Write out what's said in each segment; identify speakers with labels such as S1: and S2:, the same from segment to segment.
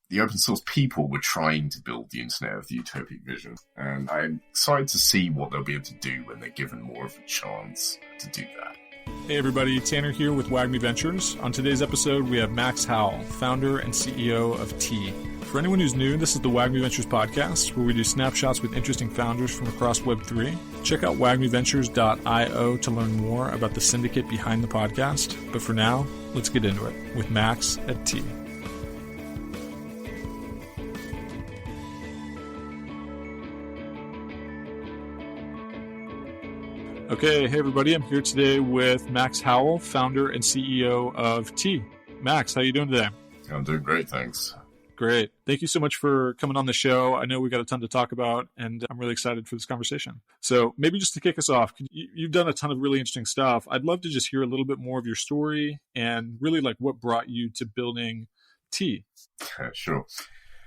S1: the open source people were trying to build the internet of the utopic vision. And I'm excited to see what they'll be able to do when they're given more of a chance to do that.
S2: Hey everybody, Tanner here with WAGMI Ventures. On today's episode, we have Max Howell, founder and CEO of T. For anyone who's new, this is the WAGMI Ventures Podcast, where we do snapshots with interesting founders from across Web3. Check out wagmiventures.io to learn more about the syndicate behind the podcast. But for now, let's get into it with Max at T. Okay, hey everybody, I'm here today with Max Howell, founder and CEO of T. Max, how are you doing today?
S1: I'm doing great, thanks.
S2: Great. Thank you so much for coming on the show. I know we got a ton to talk about, and I'm really excited for this conversation. So maybe just to kick us off, you've done a ton of really interesting stuff. I'd love to just hear a little bit more of your story and really like what brought you to building T.
S1: Sure.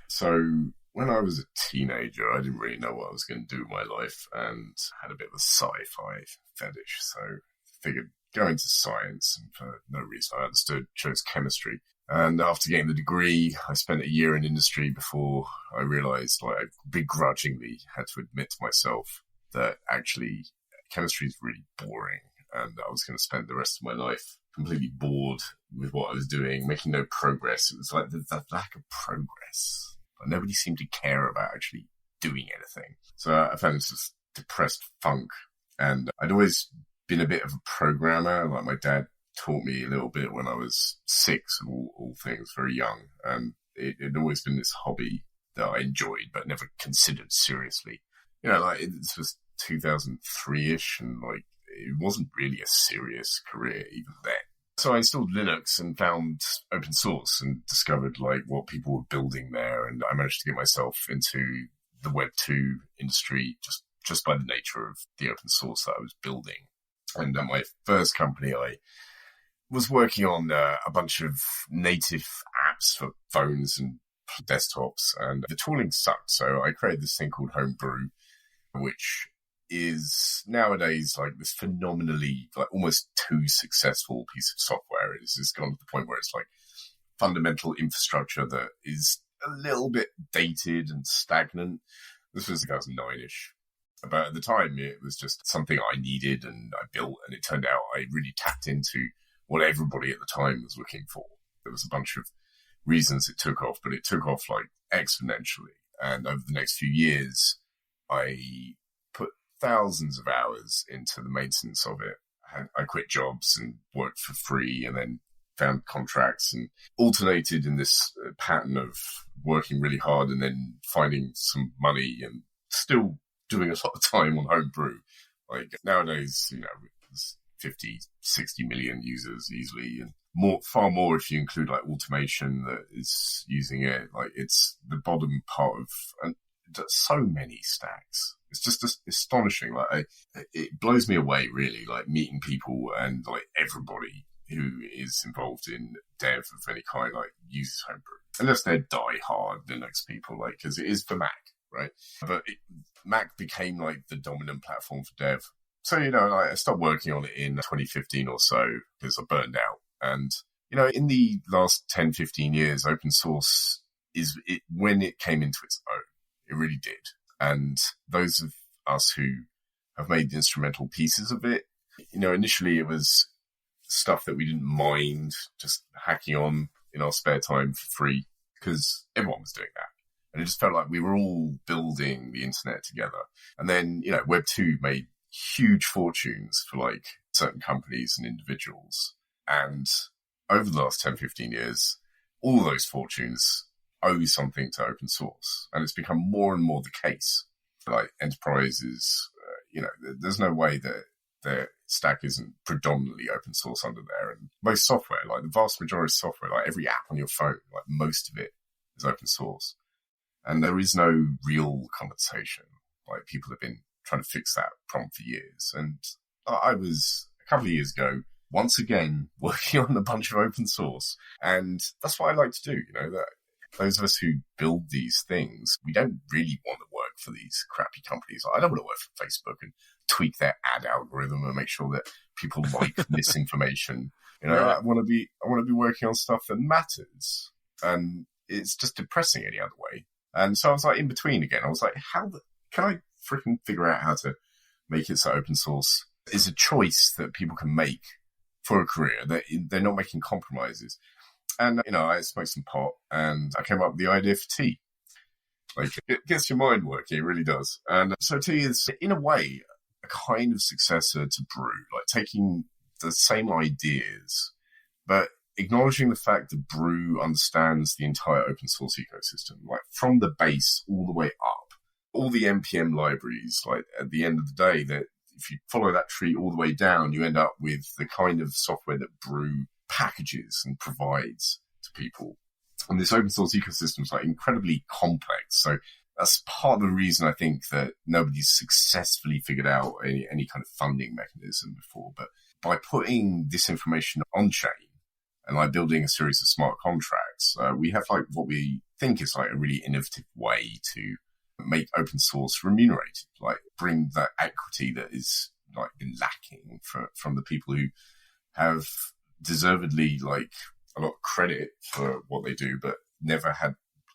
S1: So when I was a teenager, I didn't really know what I was going to do with my life and had a bit of a sci-fi fetish. So figured go into science, and for no reason I understood, chose chemistry. And after getting the degree, I spent a year in industry before I realized, like, I begrudgingly had to admit to myself that actually chemistry is really boring. And I was going to spend the rest of my life completely bored with what I was doing, making no progress. It was like the lack of progress. Like, nobody seemed to care about actually doing anything. So I found this depressed funk. And I'd always been a bit of a programmer. Like, my dad taught me a little bit when I was 6 and all things, very young. And it had always been this hobby that I enjoyed, but never considered seriously. You know, like, this was 2003-ish, and like, it wasn't really a serious career even then. So I installed Linux and found open source and discovered like what people were building there. And I managed to get myself into the Web 2 industry just by the nature of the open source that I was building. And at my first company, I was working on a bunch of native apps for phones and desktops, and the tooling sucked. So I created this thing called Homebrew, which is nowadays like this phenomenally, like almost too successful piece of software. It's gone to the point where it's like fundamental infrastructure that is a little bit dated and stagnant. This was 2009-ish. But at the time, it was just something I needed and I built, and it turned out I really tapped into what everybody at the time was looking for. There was a bunch of reasons it took off, but it took off like exponentially. And over the next few years, I put thousands of hours into the maintenance of it. I quit jobs and worked for free, and then found contracts and alternated in this pattern of working really hard and then finding some money and still doing a lot of time on Homebrew. Like nowadays, you know, there's 50, 60 million users easily, and far more if you include like automation that is using it. Like, it's the bottom part of, and so many stacks. It's just astonishing. Like, it blows me away really, like meeting people and like everybody who is involved in dev of any kind, like uses Homebrew. Unless they're die-hard Linux people, like, cause it is for Mac, right? But Mac became like the dominant platform for dev. So, you know, I started working on it in 2015 or so because I burned out. And, you know, in the last 10, 15 years, open source when it came into its own, it really did. And those of us who have made the instrumental pieces of it, you know, initially it was stuff that we didn't mind just hacking on in our spare time for free because everyone was doing that. And it just felt like we were all building the internet together. And then, you know, Web 2 made huge fortunes for like certain companies and individuals. And over the last 10, 15 years, all those fortunes owe something to open source. And it's become more and more the case for like enterprises. You know, there's no way that their stack isn't predominantly open source under there. And most software, like the vast majority of software, like every app on your phone, like most of it is open source. And there is no real compensation. Like, people have been trying to fix that problem for years. And I was, a couple of years ago, once again, working on a bunch of open source. And that's what I like to do, you know, that those of us who build these things, we don't really want to work for these crappy companies. I don't want to work for Facebook and tweak their ad algorithm and make sure that people like misinformation. You know, I want to be working on stuff that matters. And it's just depressing any other way. And so I was like in between again. I was like, can I freaking figure out how to make it so open source is a choice that people can make for a career, that they're not making compromises. And, I smoked some pot and I came up with the idea for tea. Like, it gets your mind working, it really does. And so tea is, in a way, a kind of successor to brew, like taking the same ideas, but acknowledging the fact that brew understands the entire open source ecosystem, like from the base all the way up. All the NPM libraries, like at the end of the day, that if you follow that tree all the way down, you end up with the kind of software that brew packages and provides to people. And this open source ecosystem is like incredibly complex. So that's part of the reason I think that nobody's successfully figured out any kind of funding mechanism before. But by putting this information on chain and like building a series of smart contracts, we have like what we think is like a really innovative way to make open source remunerated, like bring that equity that is like been lacking from the people who have deservedly like a lot of credit for what they do, but never had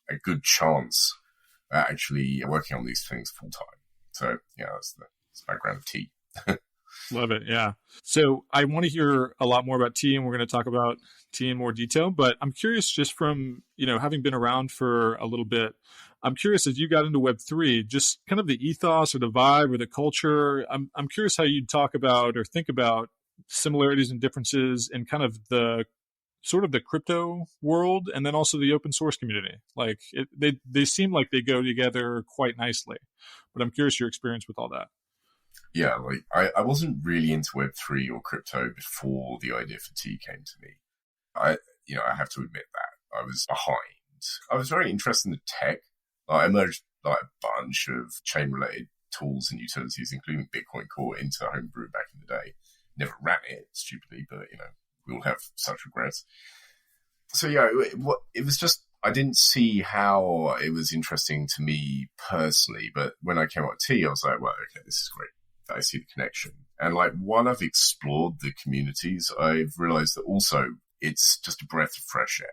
S1: a good chance at actually working on these things full time. So yeah, that's the background of tea.
S2: Love it. Yeah. So I want to hear a lot more about tea, and we're going to talk about tea in more detail, but I'm curious just from, having been around for a little bit, I'm curious as you got into Web3, just kind of the ethos or the vibe or the culture. I'm curious how you'd talk about or think about similarities and differences in kind of the sort of the crypto world and then also the open source community. Like they seem like they go together quite nicely, but I'm curious your experience with all that.
S1: Yeah, like I wasn't really into Web3 or crypto before the idea for tea came to me. I have to admit that I was behind. I was very interested in the tech. I merged like a bunch of chain-related tools and utilities, including Bitcoin Core, into Homebrew back in the day. Never ran it, stupidly, but, we all have such regrets. So, yeah, it was just, I didn't see how it was interesting to me personally, but when I came out with tea, I was like, well, okay, this is great. I see the connection. And like, while I've explored the communities, I've realized that also it's just a breath of fresh air.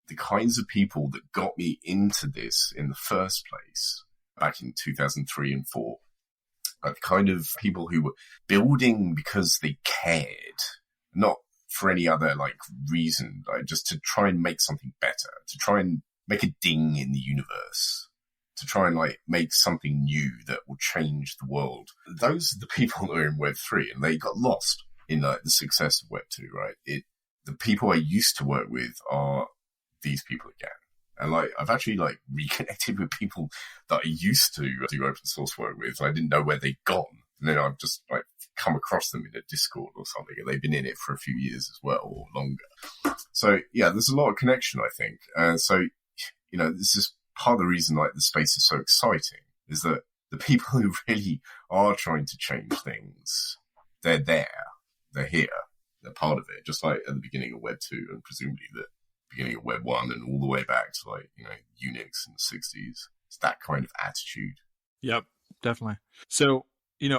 S1: The kinds of people that got me into this in the first place back in 2003 and 4, the kind of people who were building because they cared, not for any other like reason, like just to try and make something better, to try and make a ding in the universe, to try and like make something new that will change the world. Those are the people that are in Web3, and they got lost in like the success of Web2, right? The people I used to work with are these people again. And like, I've actually like reconnected with people that I used to do open source work with. I didn't know where they'd gone. And then I've just like come across them in a Discord or something, and they've been in it for a few years as well, or longer. So yeah, there's a lot of connection, I think. So, this is part of the reason like the space is so exciting, is that the people who really are trying to change things, they're there, they're here, they're part of it. Just like at the beginning of Web 2 and presumably the beginning of Web 1 and all the way back to like, Unix in the 60s. It's that kind of attitude.
S2: Yep, definitely. So,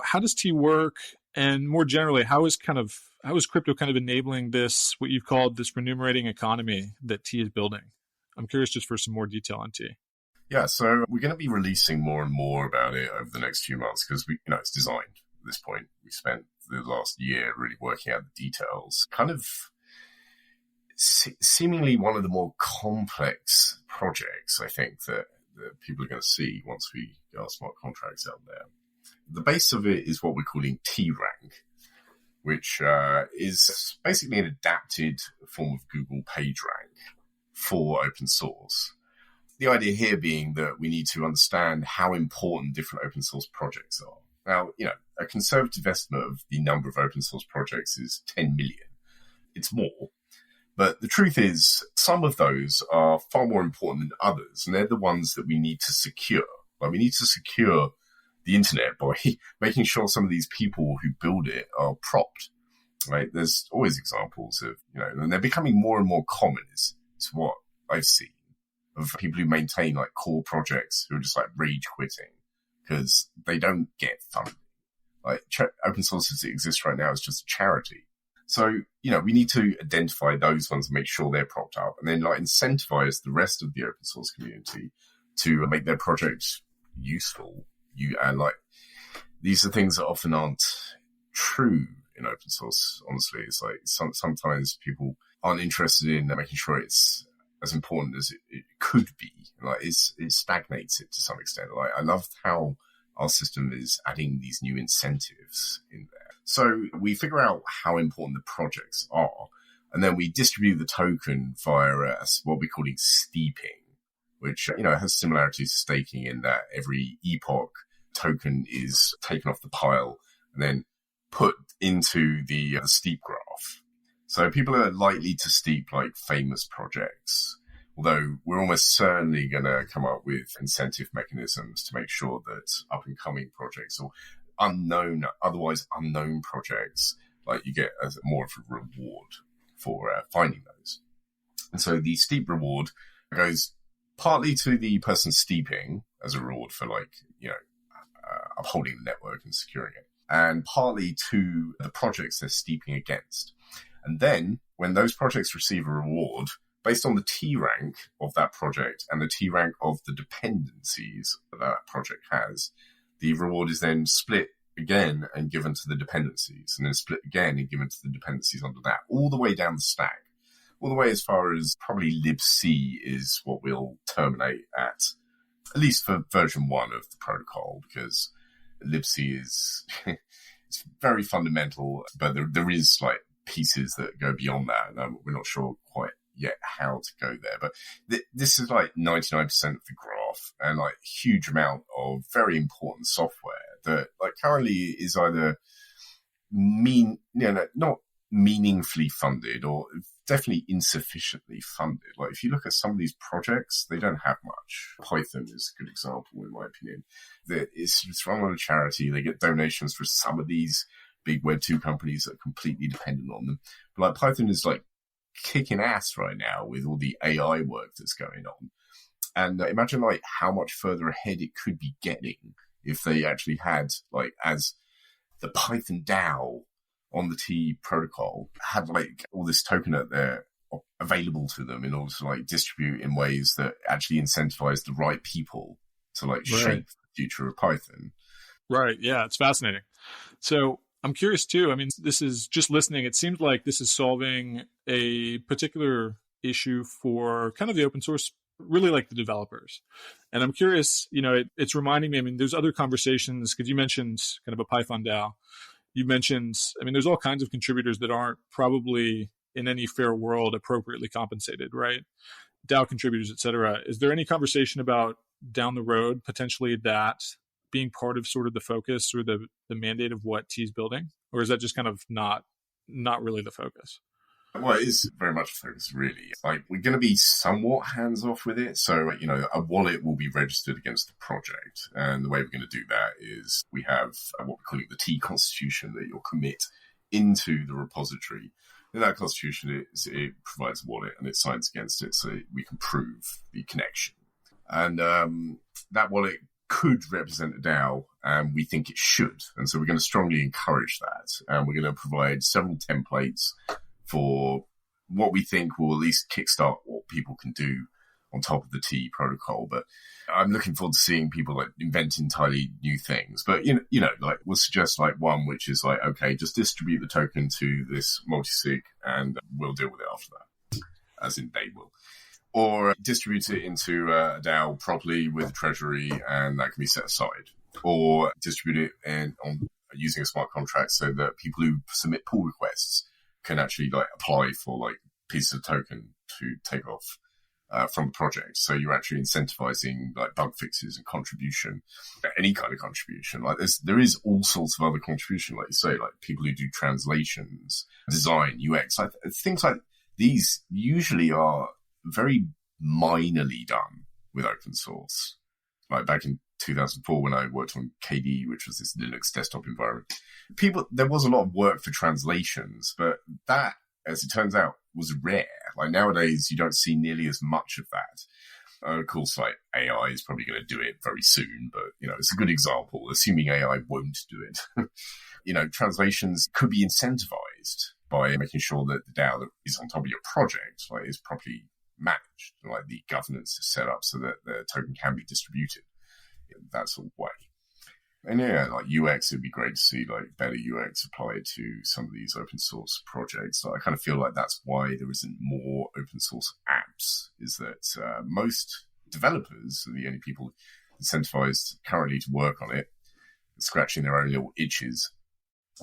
S2: how does tea work? And more generally, how is crypto kind of enabling this, what you've called this remunerating economy that tea is building? I'm curious just for some more detail on tea.
S1: Yeah, so we're going to be releasing more and more about it over the next few months because it's designed at this point. We spent the last year really working out the details. Kind of seemingly one of the more complex projects, I think, that people are going to see once we get our smart contracts out there. The base of it is what we're calling T-Rank, which is basically an adapted form of Google PageRank for open source. The idea here being that we need to understand how important different open source projects are. Now, a conservative estimate of the number of open source projects is 10 million. It's more. But the truth is, some of those are far more important than others, and they're the ones that we need to secure. Like, we need to secure the internet by making sure some of these people who build it are propped. Right? There's always examples of, and they're becoming more and more common is what I've seen, of people who maintain like core projects who are just like rage quitting because they don't get funding. Like open source as it exists right now is just a charity. So, we need to identify those ones and make sure they're propped up, and then incentivize the rest of the open source community to make their project useful. These are things that often aren't true in open source. Honestly, it's sometimes people aren't interested in making sure it's as important as it could be. It stagnates it to some extent. I love how our system is adding these new incentives in there. So we figure out how important the projects are, and then we distribute the token via what we're calling steeping, which, has similarities to staking in that every epoch token is taken off the pile and then put into the steep graph. So people are likely to steep famous projects, although we're almost certainly going to come up with incentive mechanisms to make sure that up-and-coming projects or otherwise unknown projects, you get as more of a reward for finding those. And so the steep reward goes partly to the person steeping as a reward for upholding the network and securing it, and partly to the projects they're steeping against. And then when those projects receive a reward based on the T rank of that project and the T rank of the dependencies that project has, the reward is then split again and given to the dependencies, and then split again and given to the dependencies under that, all the way down the stack, all the way as far as probably libc is what we'll terminate at least for version 1 of the protocol, because libc is it's very fundamental, but there is pieces that go beyond that, and we're not sure quite yet how to go there. But this is 99% of the graph, and huge amount of very important software that currently is either not meaningfully funded or definitely insufficiently funded. If you look at some of these projects, they don't have much. Python is a good example, in my opinion. It's run on a charity. They get donations for some of these big Web 2 companies that are completely dependent on them. But Python is kicking ass right now with all the AI work that's going on. And imagine how much further ahead it could be getting if they actually had as the Python DAO on the T protocol had all this token out there available to them in order to distribute in ways that actually incentivize the right people to shape the future of Python.
S2: Right. Yeah, it's fascinating. So I'm curious too. I mean, this is just listening. It seems like this is solving a particular issue for kind of the open source, really the developers. And I'm curious, it's reminding me, there's other conversations, because you mentioned kind of a Python DAO. You mentioned, there's all kinds of contributors that aren't probably in any fair world appropriately compensated, right? DAO contributors, et cetera. Is there any conversation about down the road, potentially that being part of sort of the focus or the mandate of what T is building? Or is that just kind of not really the focus?
S1: Well, it is very much a focus, really. We're going to be somewhat hands-off with it. So, a wallet will be registered against the project. And the way we're going to do that is we have what we're calling the T constitution that you'll commit into the repository. In that constitution, it provides a wallet and it signs against it so we can prove the connection. And that wallet could represent a DAO, and we think it should. And so we're going to strongly encourage that. And we're going to provide several templates for what we think will at least kickstart what people can do on top of the T protocol. But I'm looking forward to seeing people invent entirely new things. But, we'll suggest one, which is okay, just distribute the token to this multisig and we'll deal with it after that, as in they will. Or distribute it into a DAO properly with a treasury, and that can be set aside. Or distribute it using a smart contract so that people who submit pull requests can actually apply for pieces of token to take off from the project. So you're actually incentivizing bug fixes and contribution, any kind of contribution. There is all sorts of other contribution, like you say, people who do translations, design, UX, things like these usually are very minorly done with open source. Back in 2004 when I worked on KDE, which was this Linux desktop environment, there was a lot of work for translations, but that, as it turns out, was rare. Nowadays, you don't see nearly as much of that. Of course, AI is probably going to do it very soon, but, it's a good example, assuming AI won't do it. Translations could be incentivized by making sure that the DAO that is on top of your project is properly managed, the governance is set up so that the token can be distributed in that sort of way. And UX, it'd be great to see better UX applied to some of these open source projects. So I kind of feel like that's why there isn't more open source apps, is that most developers are the only people incentivized currently to work on it, scratching their own little itches,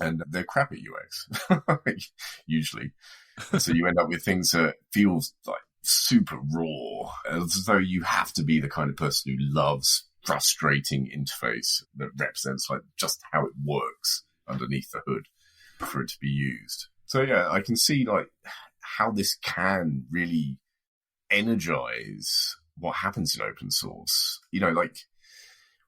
S1: and they're crap at UX, usually. So you end up with things that feels super raw, as though you have to be the kind of person who loves frustrating interface that represents just how it works underneath the hood for it to be used. So I can see how this can really energize what happens in open source.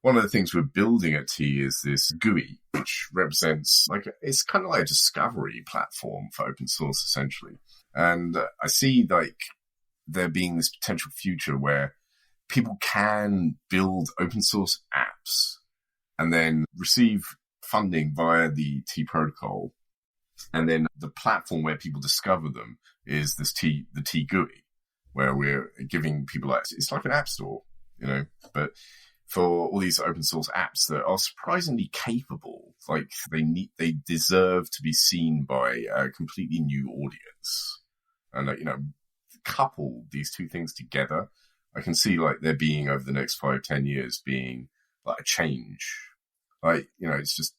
S1: One of the things we're building at T is this GUI, which represents it's kind of like a discovery platform for open source essentially. And I see there being this potential future where people can build open source apps and then receive funding via the T protocol. And then the platform where people discover them is the T GUI, where we're giving people it's like an app store, but for all these open source apps that are surprisingly capable, they deserve to be seen by a completely new audience. And, couple these two things together, I can see there being over the next 5-10 years being a change. It's just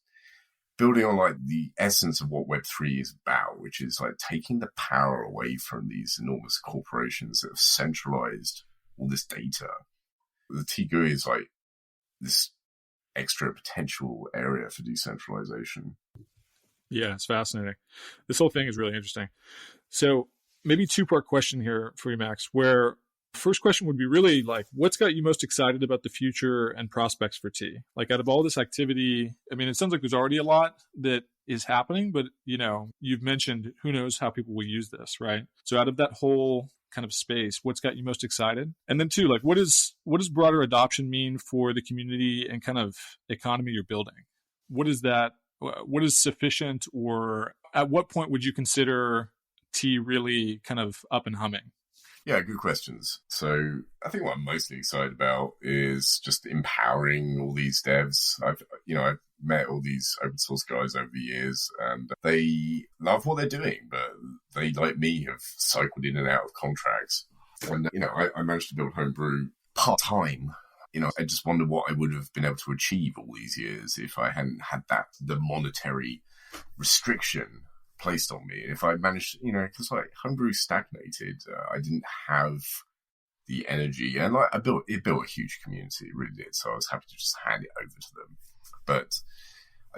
S1: building on the essence of what Web3 is about, which is taking the power away from these enormous corporations that have centralized all this data. The TGUI is this extra potential area for decentralization.
S2: Yeah, it's fascinating. This whole thing is really interesting. So maybe 2-part question here for you, Max, where first question would be really what's got you most excited about the future and prospects for T? Out of all this activity, it sounds like there's already a lot that is happening, but you've mentioned who knows how people will use this, right? So out of that whole kind of space, what's got you most excited? And then 2, what does broader adoption mean for the community and kind of economy you're building? What is that? What is sufficient, or at what point would you consider T really kind of up and humming?
S1: Yeah, good questions. So I think what I'm mostly excited about is just empowering all these devs. I've met all these open source guys over the years, and they love what they're doing, but they, like me, have cycled in and out of contracts. And, I managed to build Homebrew part-time. I just wonder what I would have been able to achieve all these years if I hadn't had the monetary restriction placed on me. If I managed, because Homebrew stagnated, I didn't have the energy, and it built a huge community, it really did. So I was happy to just hand it over to them. But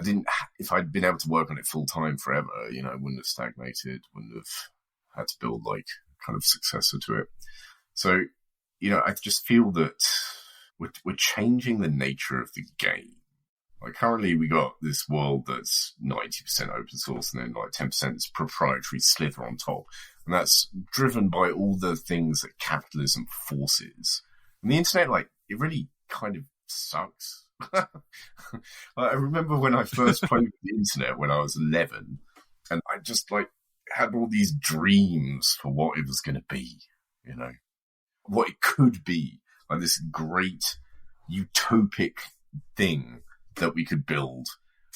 S1: I didn't. If I'd been able to work on it full time forever, I wouldn't have stagnated, wouldn't have had to build kind of successor to it. So, I just feel that we're changing the nature of the game. Currently, we got this world that's 90% open source and then 10% is proprietary slither on top. And that's driven by all the things that capitalism forces. And the internet, it really kind of sucks. I remember when I first played with the internet when I was 11, and I just had all these dreams for what it was going to be, what it could be, this great utopic thing that we could build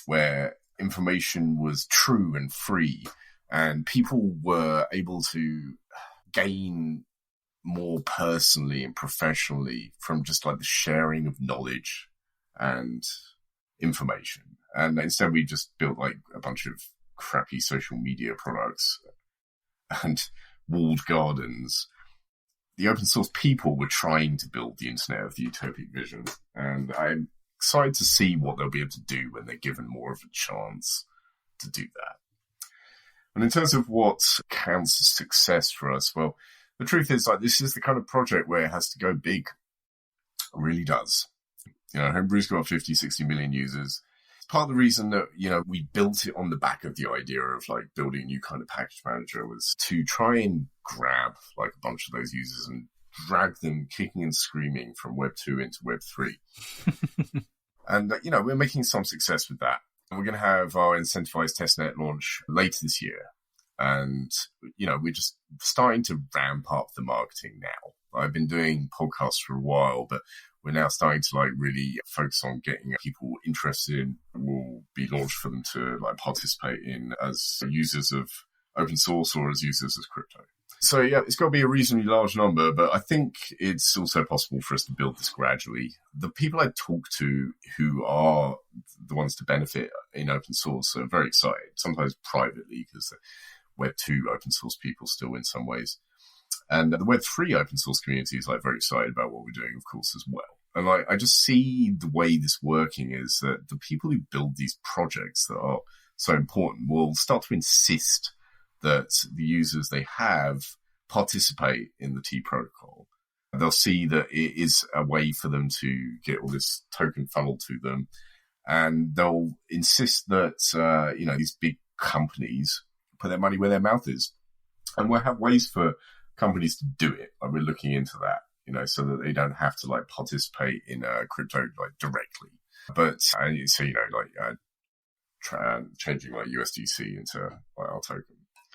S1: where information was true and free and people were able to gain more personally and professionally from just the sharing of knowledge and information. And instead we just built a bunch of crappy social media products and walled gardens. The open source people were trying to build the internet of the utopic vision, and I'm excited to see what they'll be able to do when they're given more of a chance to do that. And in terms of what counts as success for us, well, the truth is this is the kind of project where it has to go big. It really does. Homebrew's got 50, 60 million users. It's part of the reason that, we built it on the back of the idea of building a new kind of package manager was to try and grab a bunch of those users and drag them kicking and screaming from Web 2 into Web 3. And, we're making some success with that. And we're going to have our incentivized testnet launch later this year. And, we're just starting to ramp up the marketing now. I've been doing podcasts for a while, but we're now starting to really focus on getting people interested in what will be launched for them to participate in as users of open source or as users of crypto. So yeah, it's got to be a reasonably large number, but I think it's also possible for us to build this gradually. The people I talk to who are the ones to benefit in open source are very excited, sometimes privately, because Web 2 open source people still in some ways. And the Web 3 open source community is very excited about what we're doing, of course, as well. And I just see the way this working is that the people who build these projects that are so important will start to insist that the users they have participate in the T protocol. They'll see that it is a way for them to get all this token funneled to them. And they'll insist that, these big companies put their money where their mouth is. And we'll have ways for companies to do it. We're looking into that, so that they don't have to participate in crypto directly. But changing USDC into our token.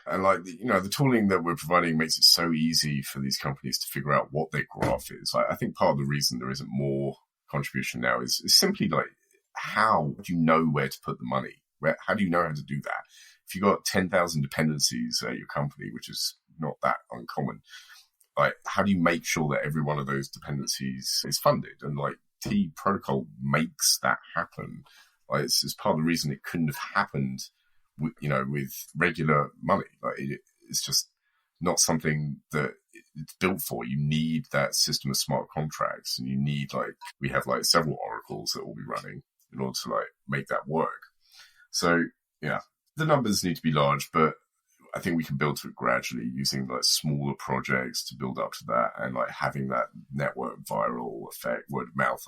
S1: And the tooling that we're providing makes it so easy for these companies to figure out what their graph is. I think part of the reason there isn't more contribution now is simply how do you know where to put the money? How do you know how to do that? If you've got 10,000 dependencies at your company, which is not that uncommon, how do you make sure that every one of those dependencies is funded? And T protocol makes that happen. It's part of the reason it couldn't have happened with regular money. It's just not something that it's built for. You need that system of smart contracts, and you need we have several oracles that will be running in order to make that work. So yeah, the numbers need to be large, but I think we can build to it gradually using smaller projects to build up to that, and having that network viral effect, word of mouth.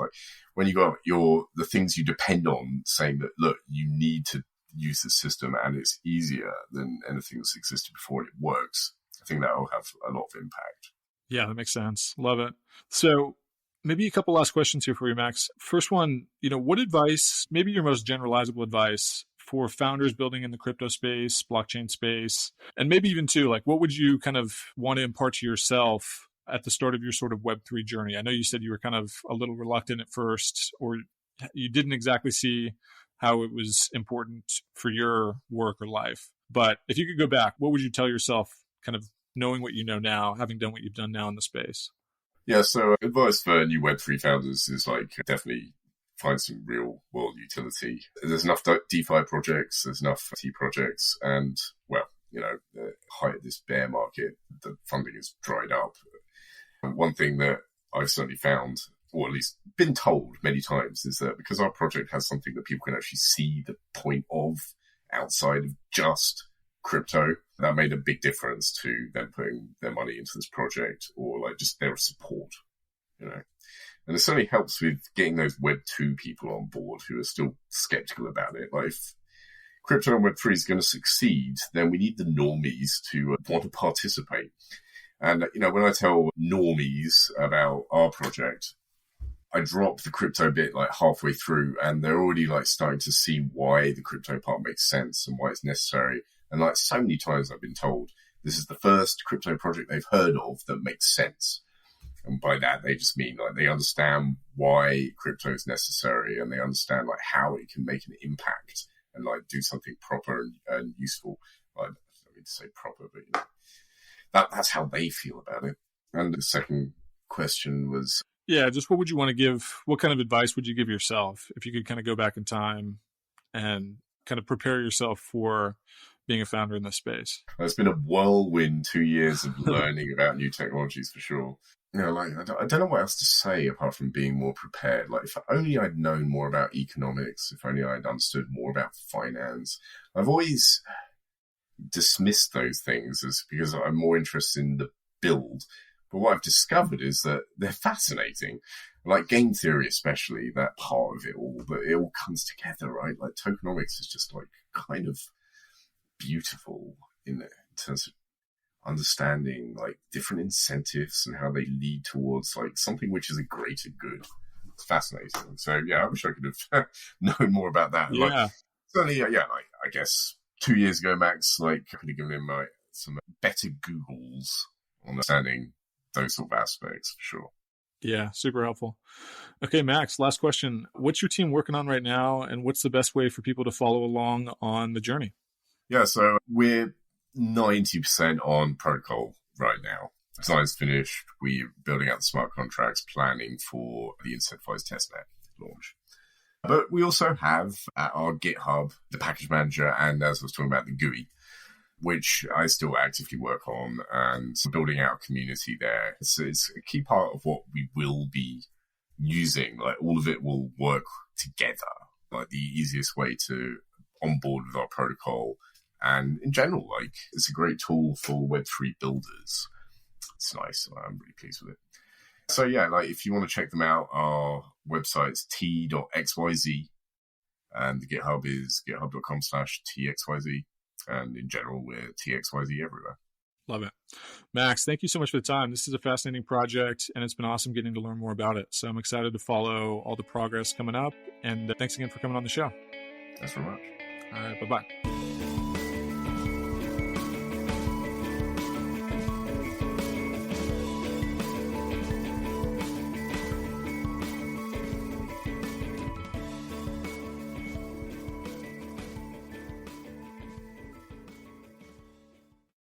S1: When you got the things you depend on saying that, look, you need to use the system and it's easier than anything that's existed before and it works, I think that will have a lot of impact.
S2: Yeah, that makes sense. Love it. So maybe a couple last questions here for you, Max. First one, what advice, maybe your most generalizable advice for founders building in the crypto space, blockchain space, and maybe even too, what would you kind of want to impart to yourself at the start of your sort of Web3 journey? I know you said you were kind of a little reluctant at first, or you didn't exactly see how it was important for your work or life. But if you could go back, what would you tell yourself, kind of knowing what you know now, having done what you've done now in the space?
S1: Yeah, so advice for new Web3 founders is definitely find some real world utility. There's enough DeFi projects, there's enough T projects, and the height of this bear market, the funding is dried up. One thing that I've certainly found, or at least been told many times, is that because our project has something that people can actually see the point of outside of just crypto, that made a big difference to them putting their money into this project, or just their support, And it certainly helps with getting those Web 2 people on board who are still skeptical about it. If crypto and Web 3 is going to succeed, then we need the normies to want to participate. And, when I tell normies about our project, I drop the crypto bit halfway through, and they're already starting to see why the crypto part makes sense and why it's necessary. And so many times I've been told this is the first crypto project they've heard of that makes sense. And by that, they just mean they understand why crypto is necessary, and they understand how it can make an impact and do something proper and useful. I don't mean to say proper, but that's how they feel about it. And the second question was,
S2: yeah, just what would you want to give? What kind of advice would you give yourself if you could kind of go back in time and kind of prepare yourself for being a founder in this space?
S1: It's been a whirlwind 2 years of learning about new technologies for sure. I don't know what else to say apart from being more prepared. If only I'd known more about economics, if only I'd understood more about finance. I've always dismissed those things because I'm more interested in the build. But what I've discovered is that they're fascinating. Game theory especially, that part of it all, but it all comes together, right? Tokenomics is just kind of beautiful in terms of understanding different incentives and how they lead towards something which is a greater good. It's fascinating. So yeah, I wish I could have known more about that.
S2: Yeah.
S1: Certainly, I guess 2 years ago, Max, I could have given him some better Googles on understanding those sort of aspects for sure.
S2: Yeah, super helpful. Okay, Max, last question. What's your team working on right now, and what's the best way for people to follow along on the journey?
S1: Yeah, so we're 90% on protocol right now. Design's finished. We're building out the smart contracts, planning for the incentivized testnet launch. But we also have at our GitHub the package manager, and as I was talking about, the GUI, which I still actively work on, and building out a community there. It's a key part of what we will be using. All of it will work together. The easiest way to onboard with our protocol. And in general, it's a great tool for Web3 builders. It's nice. I'm really pleased with it. So yeah, if you want to check them out, our website's t.xyz, and the GitHub is github.com/txyz. And in general, we're TXYZ everywhere.
S2: Love it. Max, thank you so much for the time. This is a fascinating project, and it's been awesome getting to learn more about it. So I'm excited to follow all the progress coming up. And thanks again for coming on the show.
S1: Thanks very much.
S2: All right. Bye-bye.